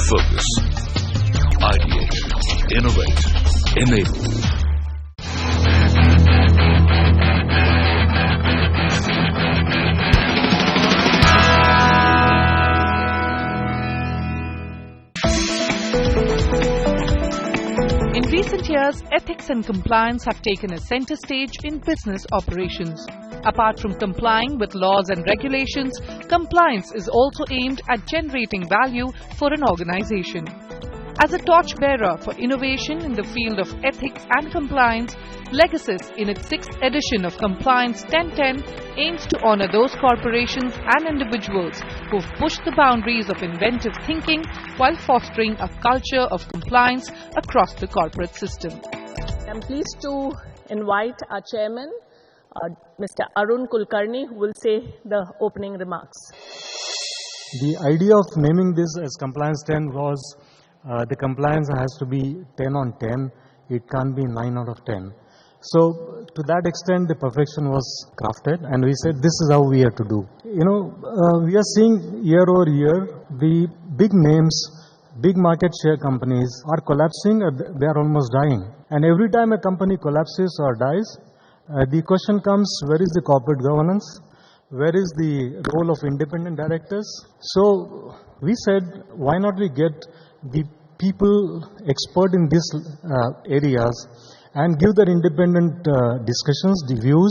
Focus. Ideate. Innovate. Enable. In recent years, ethics and compliance have taken a center stage in business operations. Apart from complying with laws and regulations, compliance is also aimed at generating value for an organization. As a torchbearer for innovation in the field of ethics and compliance, Legacies, in its 6th edition of Compliance 1010, aims to honor those corporations and individuals who have pushed the boundaries of inventive thinking while fostering a culture of compliance across the corporate system. I'm pleased to invite our chairman, Mr. Arun Kulkarni, who will say the opening remarks. The idea of naming this as Compliance 10 was the compliance has to be 10 on 10. It can't be 9 out of 10. So to that extent, the perfection was crafted, and we said this is how we have to do. We are seeing year over year, the big names, big market share companies are collapsing, they are almost dying. And every time a company collapses or dies, the question comes, where is the corporate governance? Where is the role of independent directors? So we said, why not we get the people expert in these areas and give their independent discussions, the views,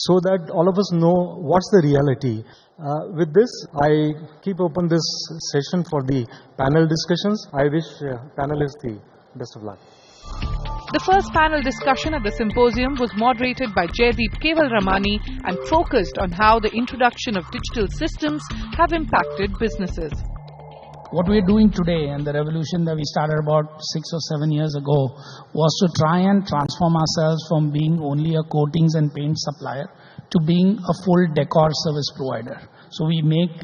so that all of us know what's the reality. With this, I keep open this session for the panel discussions. I wish panelists the best of luck. The first panel discussion at the symposium was moderated by Jaideep Kevalramani and focused on how the introduction of digital systems have impacted businesses. What we are doing today and the revolution that we started about 6 or 7 years ago was to try and transform ourselves from being only a coatings and paint supplier to being a full decor service provider. So we make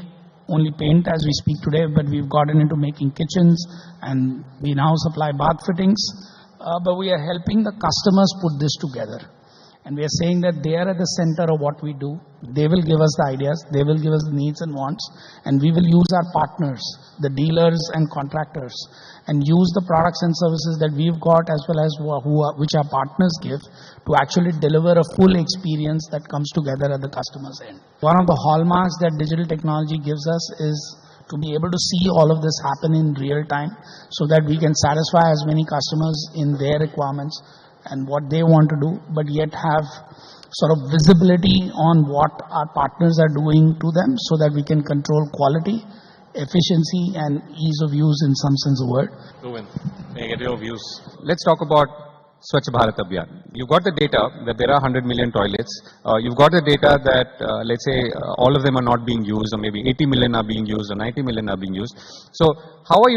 only paint as we speak today, but we've gotten into making kitchens and we now supply bath fittings. But we are helping the customers put this together. And we are saying that they are at the center of what we do. They will give us the ideas, they will give us the needs and wants, and we will use our partners, the dealers and contractors, and use the products and services that we've got as well as which our partners give to actually deliver a full experience that comes together at the customer's end. One of the hallmarks that digital technology gives us is to be able to see all of this happen in real time so that we can satisfy as many customers in their requirements and what they want to do, but yet have sort of visibility on what our partners are doing to them so that we can control quality, efficiency, and ease of use in some sense of the word. Govind, may I get your views? Let's talk about Swachh Bharat Abhiyan. You've got the data that there are 100 million toilets. You've got the data that, let's say, all of them are not being used, or maybe 80 million are being used, or 90 million are being used. So how are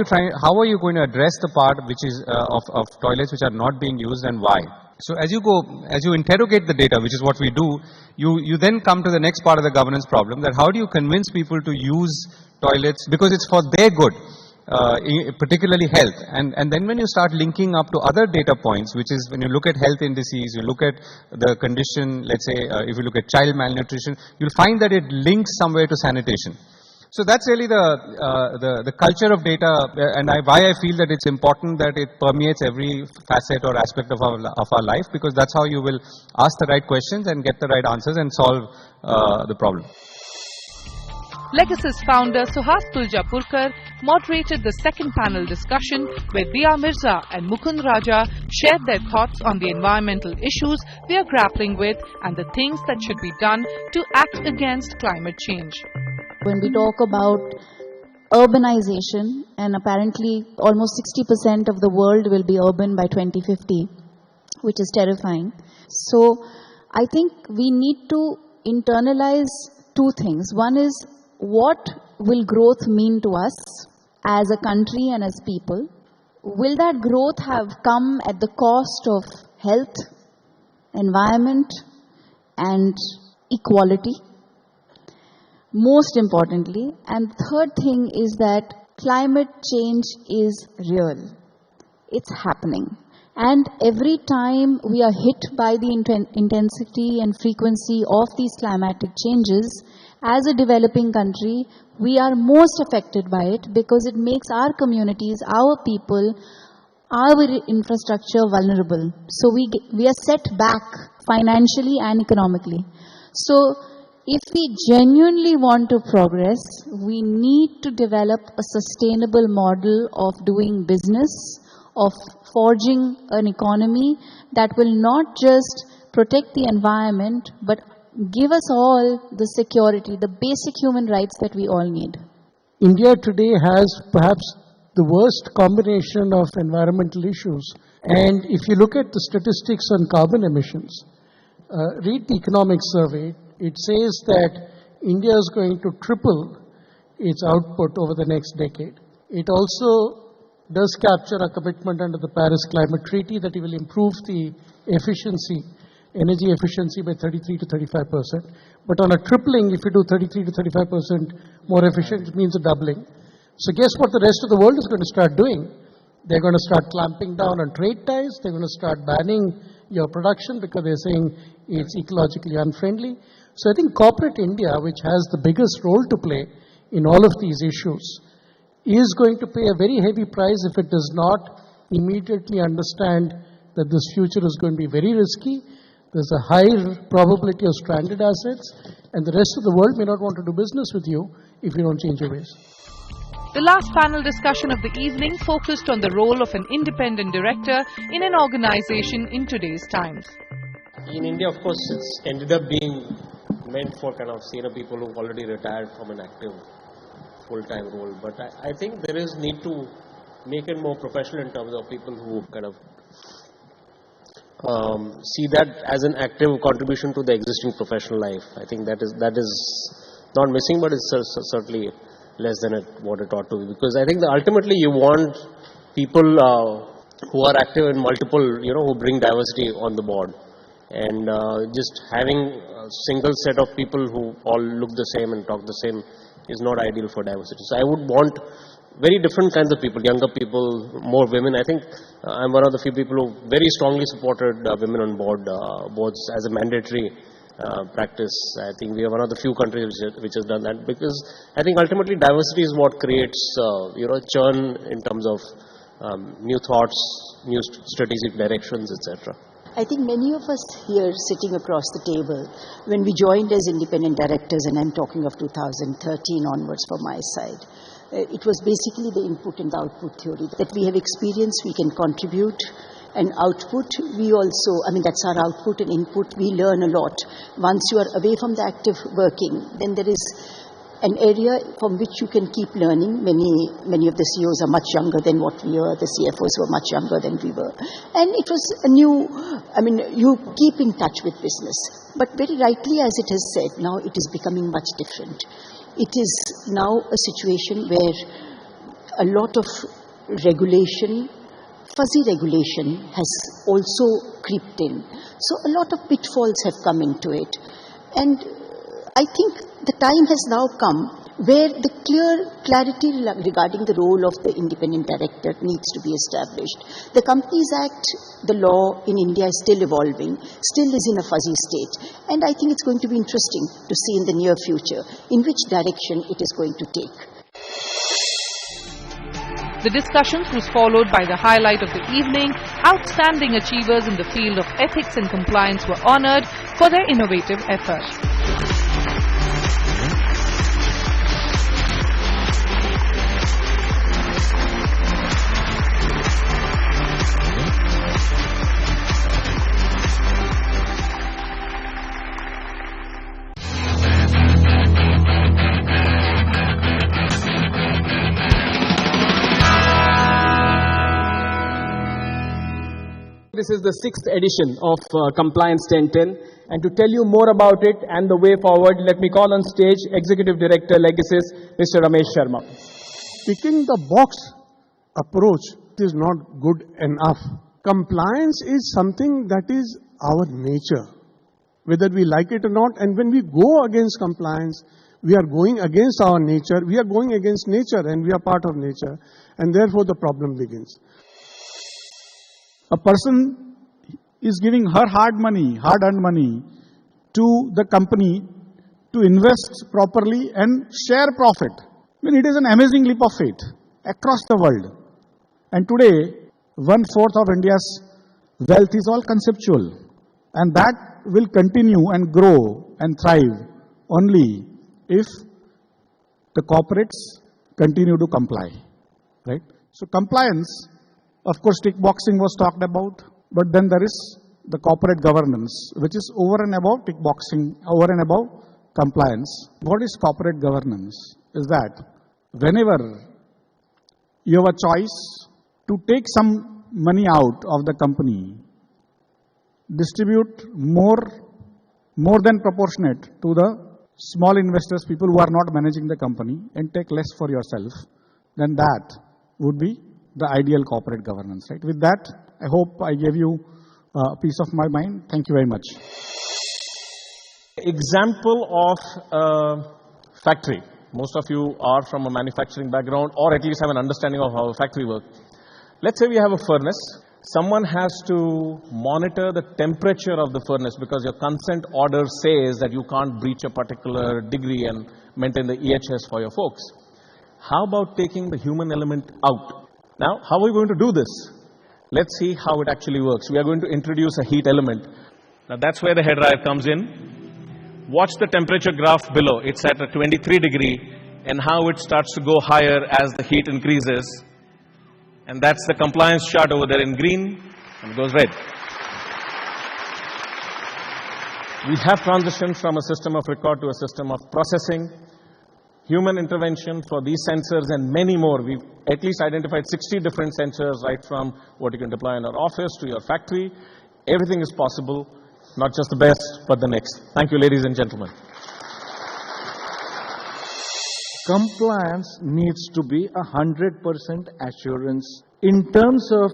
you going to address the part which is of toilets which are not being used, and why? So as you interrogate the data, which is what we do, you then come to the next part of the governance problem, that how do you convince people to use toilets because it's for their good. Particularly health, and then when you start linking up to other data points, which is when you look at health indices, you look at the condition, let's say if you look at child malnutrition, you'll find that it links somewhere to sanitation. So that's really the culture of data, and why I feel that it's important that it permeates every facet or aspect of our life, because that's how you will ask the right questions and get the right answers and solve the problem. Legacies founder Suhas Tuljapurkar moderated the second panel discussion where Diya Mirza and Mukund Raja shared their thoughts on the environmental issues we are grappling with and the things that should be done to act against climate change. When we talk about urbanization, and apparently almost 60% of the world will be urban by 2050, which is terrifying. So I think we need to internalize two things. One is, what will growth mean to us as a country and as people? Will that growth have come at the cost of health, environment, and equality? Most importantly, and third thing is that climate change is real. It's happening. And every time we are hit by the intensity and frequency of these climatic changes, As a developing country, we are most affected by it because it makes our communities, our people, our infrastructure vulnerable. So we are set back financially and economically. So if we genuinely want to progress, we need to develop a sustainable model of doing business, of forging an economy that will not just protect the environment, but give us all the security, the basic human rights that we all need. India today has perhaps the worst combination of environmental issues. And if you look at the statistics on carbon emissions, read the economic survey, it says that India is going to triple its output over the next decade. It also does capture a commitment under the Paris Climate Treaty that it will improve the efficiency, energy efficiency by 33 to 35%. But on a tripling, if you do 33 to 35% more efficient, it means a doubling. So guess what the rest of the world is going to start doing? They're going to start clamping down on trade ties. They're going to start banning your production because they're saying it's ecologically unfriendly. So I think corporate India, which has the biggest role to play in all of these issues, is going to pay a very heavy price if it does not immediately understand that this future is going to be very risky. There's a high probability of stranded assets, and the rest of the world may not want to do business with you if you don't change your ways. The last panel discussion of the evening focused on the role of an independent director in an organization in today's times. In India, of course, it's ended up being meant for kind of senior people who've already retired from an active full-time role. But I think there is need to make it more professional in terms of people who kind of see that as an active contribution to the existing professional life. I think that is not missing, but it's certainly less than what it ought to be. Because I think that ultimately you want people who are active in multiple, who bring diversity on the board. And just having a single set of people who all look the same and talk the same is not ideal for diversity. So I would want very different kinds of people, younger people, more women. I think I'm one of the few people who very strongly supported women on boards as a mandatory practice. I think we are one of the few countries which has done that, because I think ultimately diversity is what creates churn in terms of new thoughts, new strategic directions, etc. I think many of us here sitting across the table, when we joined as independent directors, and I'm talking of 2013 onwards for my side, it was basically the input and the output theory that we have experienced, we can contribute, and output, we also, that's our output and input, we learn a lot. Once you are away from the active working, then there is an area from which you can keep learning. Many of the CEOs are much younger than what we were, the CFOs were much younger than we were. And it was a new, you keep in touch with business. But very rightly, as it is said, now it is becoming much different. It is now a situation where a lot of regulation, fuzzy regulation, has also creeped in. So a lot of pitfalls have come into it. And I think the time has now come where the clarity regarding the role of the independent director needs to be established. The Companies Act, the law in India is still evolving, still is in a fuzzy state. And I think it's going to be interesting to see in the near future in which direction it is going to take. The discussions was followed by the highlight of the evening. Outstanding achievers in the field of ethics and compliance were honored for their innovative efforts. This is the 6th edition of Compliance 1010, and to tell you more about it and the way forward, let me call on stage Executive Director Legacies, Mr. Ramesh Sharma. Picking the box approach is not good enough. Compliance is something that is our nature, whether we like it or not. And when we go against compliance, we are going against our nature, we are going against nature, and we are part of nature, and therefore the problem begins. A person is giving her hard-earned money to the company to invest properly and share profit. I mean, it is an amazing leap of faith across the world. And today, 1/4 of India's wealth is all conceptual. And that will continue and grow and thrive only if the corporates continue to comply, right? So compliance, of course, tick boxing was talked about, but then there is the corporate governance, which is over and above tick boxing, over and above compliance. What is corporate governance? Is that whenever you have a choice to take some money out of the company, distribute more than proportionate to the small investors, people who are not managing the company, and take less for yourself, then that would be the ideal corporate governance, right? With that, I hope I gave you a piece of my mind. Thank you very much. Example of a factory. Most of you are from a manufacturing background or at least have an understanding of how a factory works. Let's say we have a furnace. Someone has to monitor the temperature of the furnace because your consent order says that you can't breach a particular degree and maintain the EHS for your folks. How about taking the human element out? Now, how are we going to do this? Let's see how it actually works. We are going to introduce a heat element. Now, that's where the head dryer comes in. Watch the temperature graph below. It's at a 23 degree and how it starts to go higher as the heat increases. And that's the compliance chart over there in green and it goes red. We have transitioned from a system of record to a system of processing. Human intervention for these sensors and many more. We've at least identified 60 different sensors, right from what you can deploy in your office to your factory. Everything is possible, not just the best, but the next. Thank you, ladies and gentlemen. Compliance needs to be 100% assurance in terms of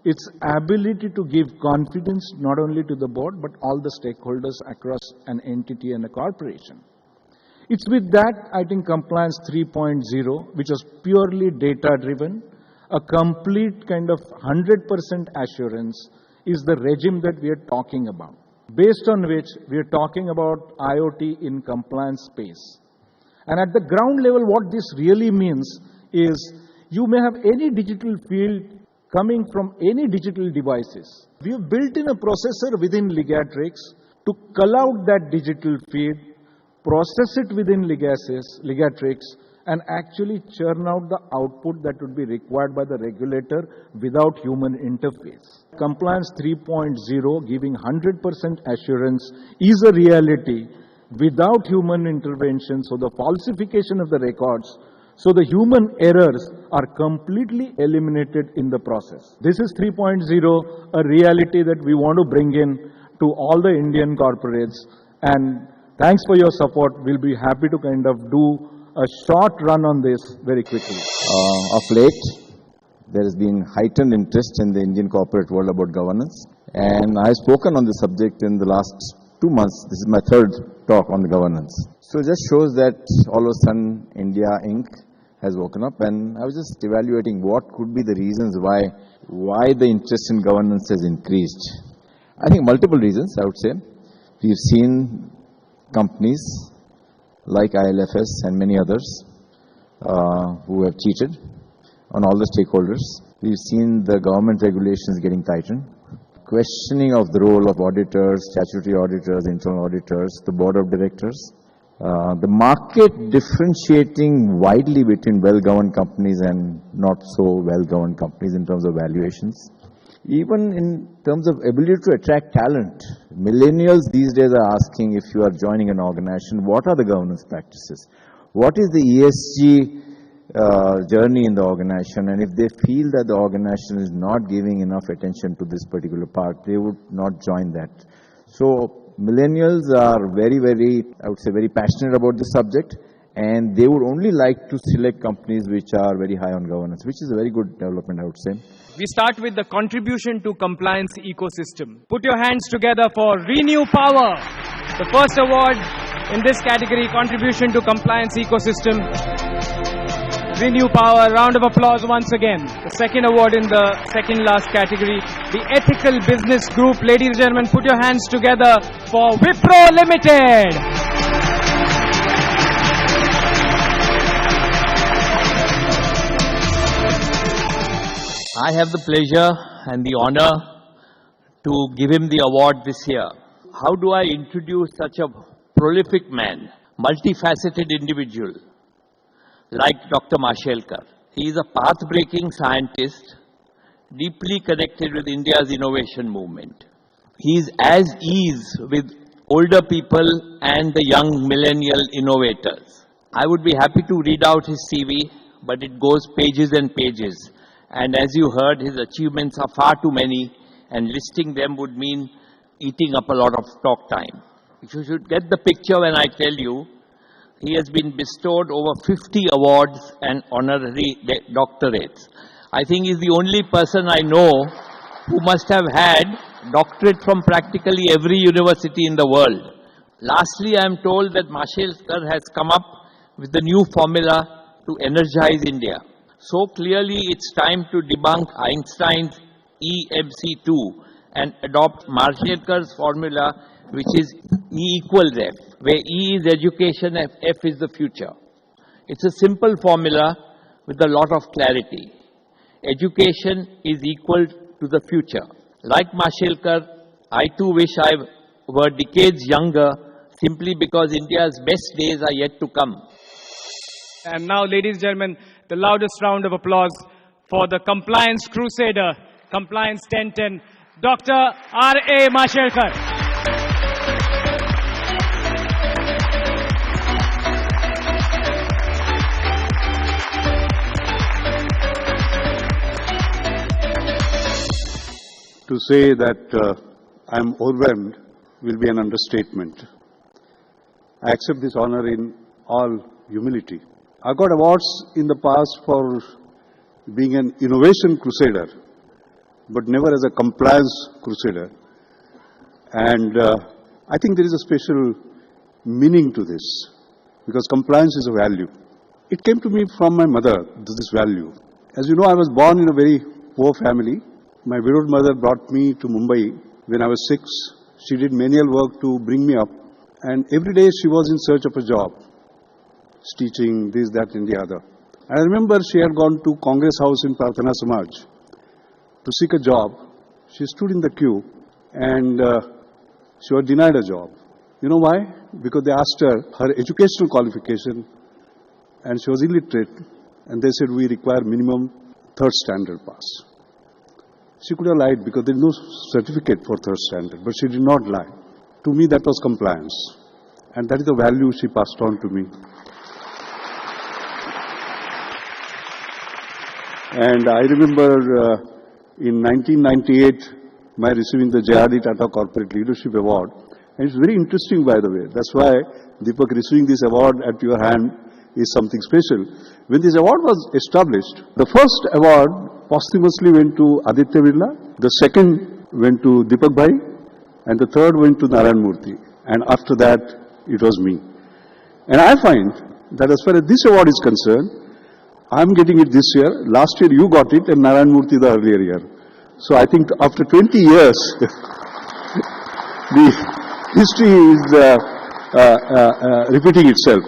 its ability to give confidence not only to the board, but all the stakeholders across an entity and a corporation. It's with that, I think, Compliance 3.0, which was purely data-driven, a complete kind of 100% assurance is the regime that we are talking about, based on which we are talking about IoT in compliance space. And at the ground level, what this really means is you may have any digital field coming from any digital devices. We have built in a processor within Ligatrix to cull out that digital feed, process it within Ligatrix, and actually churn out the output that would be required by the regulator without human interface. Compliance 3.0, giving 100% assurance, is a reality without human intervention, so the falsification of the records, so the human errors are completely eliminated in the process. This is 3.0, a reality that we want to bring in to all the Indian corporates, and thanks for your support. We'll be happy to kind of do a short run on this very quickly. Of late, there has been heightened interest in the Indian corporate world about governance. And I have spoken on this subject in the last 2 months. This is my third talk on the governance. So it just shows that all of a sudden India Inc. has woken up, and I was just evaluating what could be the reasons why the interest in governance has increased. I think multiple reasons, I would say. We've seen companies like ILFS and many others who have cheated on all the stakeholders. We've seen the government regulations getting tightened, questioning of the role of auditors, statutory auditors, internal auditors, the board of directors, the market differentiating widely between well-governed companies and not so well-governed companies in terms of valuations. Even in terms of ability to attract talent, millennials these days are asking, if you are joining an organization, what are the governance practices? What is the ESG journey in the organization? And if they feel that the organization is not giving enough attention to this particular part, they would not join that. So millennials are very, I would say, very passionate about this subject, and they would only like to select companies which are very high on governance, which is a very good development, I would say. We start with the contribution to compliance ecosystem. Put your hands together for Renew Power. The first award in this category, contribution to compliance ecosystem. Renew Power, round of applause once again. The second award in the second last category, the Ethical Business Group. Ladies and gentlemen, put your hands together for Wipro Limited. I have the pleasure and the honor to give him the award this year. How do I introduce such a prolific man, multifaceted individual like Dr. Mashelkar? He is a path-breaking scientist, deeply connected with India's innovation movement. He is as ease with older people and the young millennial innovators. I would be happy to read out his CV, but it goes pages and pages. And as you heard, his achievements are far too many, and listing them would mean eating up a lot of talk time. If you should get the picture when I tell you, he has been bestowed over 50 awards and honorary doctorates. I think he's the only person I know who must have had doctorate from practically every university in the world. Lastly, I am told that Mashelkar has come up with the new formula to energize India. So clearly it's time to debunk Einstein's EMC2 and adopt Mashelkar's formula, which is E equals F, where E is education and F is the future. It's a simple formula with a lot of clarity. Education is equal to the future. Like Mashelkar, I too wish I were decades younger, simply because India's best days are yet to come. And now, ladies and gentlemen, the loudest round of applause for the Compliance Crusader, Compliance 1010, Dr. R.A. Mashelkar. To say that I am overwhelmed will be an understatement. I accept this honor in all humility. I got awards in the past for being an innovation crusader, but never as a compliance crusader. And I think there is a special meaning to this, because compliance is a value. It came to me from my mother, this value. As you know, I was born in a very poor family. My widowed mother brought me to Mumbai when I was 6. She did menial work to bring me up. And every day she was in search of a job. Teaching, this, that and the other. I remember she had gone to Congress House in Prarthana Samaj to seek a job. She stood in the queue and she was denied a job. You know why? Because they asked her educational qualification and she was illiterate, and they said we require minimum 3rd standard pass. She could have lied because there is no certificate for 3rd standard, but she did not lie. To me that was compliance, and that is the value she passed on to me. And I remember in 1998 my receiving the JRD Tata Corporate Leadership Award. And it's very interesting, by the way. That's why, Deepak, receiving this award at your hand is something special. When this award was established, the first award posthumously went to Aditya Birla, the second went to Deepak Bhai, and the third went to Narayan Murthy. And after that, it was me. And I find that as far as this award is concerned, I'm getting it this year. Last year you got it, and Narayan Murthy the earlier year. So I think after 20 years, the history is repeating itself.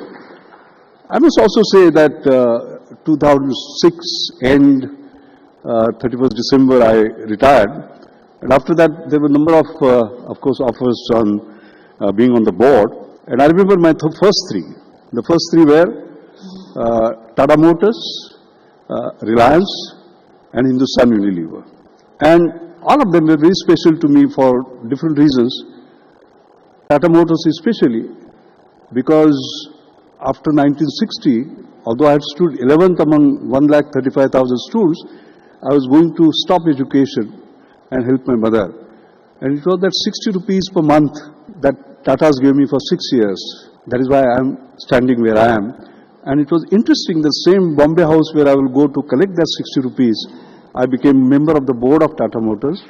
I must also say that 2006 end, 31st December, I retired. And after that, there were a number of course, offers on being on the board. And I remember my first three. The first three were Tata Motors, Reliance, and Hindustan Unilever. And all of them were very special to me for different reasons. Tata Motors especially, because after 1960, although I had stood 11th among 1,35,000 students, I was going to stop education and help my mother. And it was that 60 rupees per month that Tata's gave me for 6 years. That is why I am standing where I am. And it was interesting, the same Bombay house where I will go to collect that 60 rupees, I became member of the board of Tata Motors,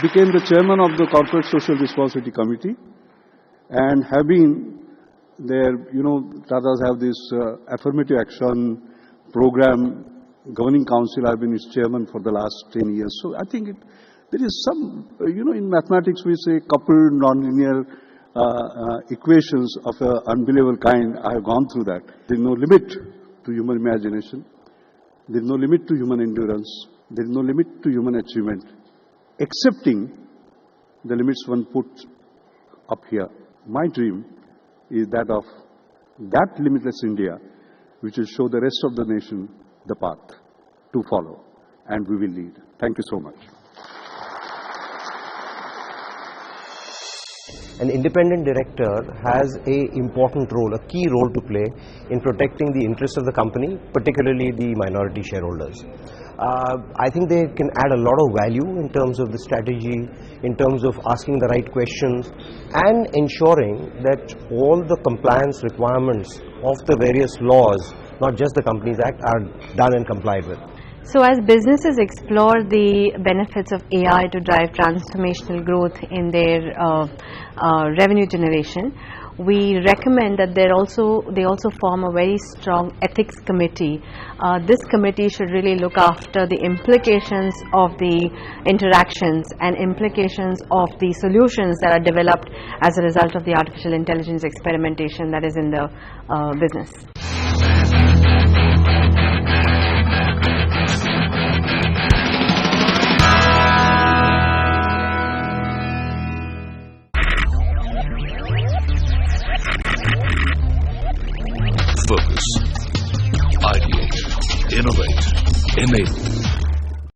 became the chairman of the Corporate Social Responsibility Committee, and have been there, you know, Tatas have this affirmative action program, governing council. I've been its chairman for the last 10 years. So I think there is some, you know, in mathematics we say coupled nonlinear equations of an unbelievable kind. I have gone through that. There is no limit to human imagination. There is no limit to human endurance. There is no limit to human achievement, excepting the limits one puts up here. My dream is that of that limitless India, which will show the rest of the nation the path to follow, and we will lead. Thank you so much. An independent director has an important role, a key role to play in protecting the interests of the company, particularly the minority shareholders. I think they can add a lot of value in terms of the strategy, in terms of asking the right questions and ensuring that all the compliance requirements of the various laws, not just the Companies Act, are done and complied with. So as businesses explore the benefits of AI to drive transformational growth in their revenue generation, we recommend that they also form a very strong ethics committee. This committee should really look after the implications of the interactions and implications of the solutions that are developed as a result of the artificial intelligence experimentation that is in the business. Focus. Ideate. Innovate. Enable.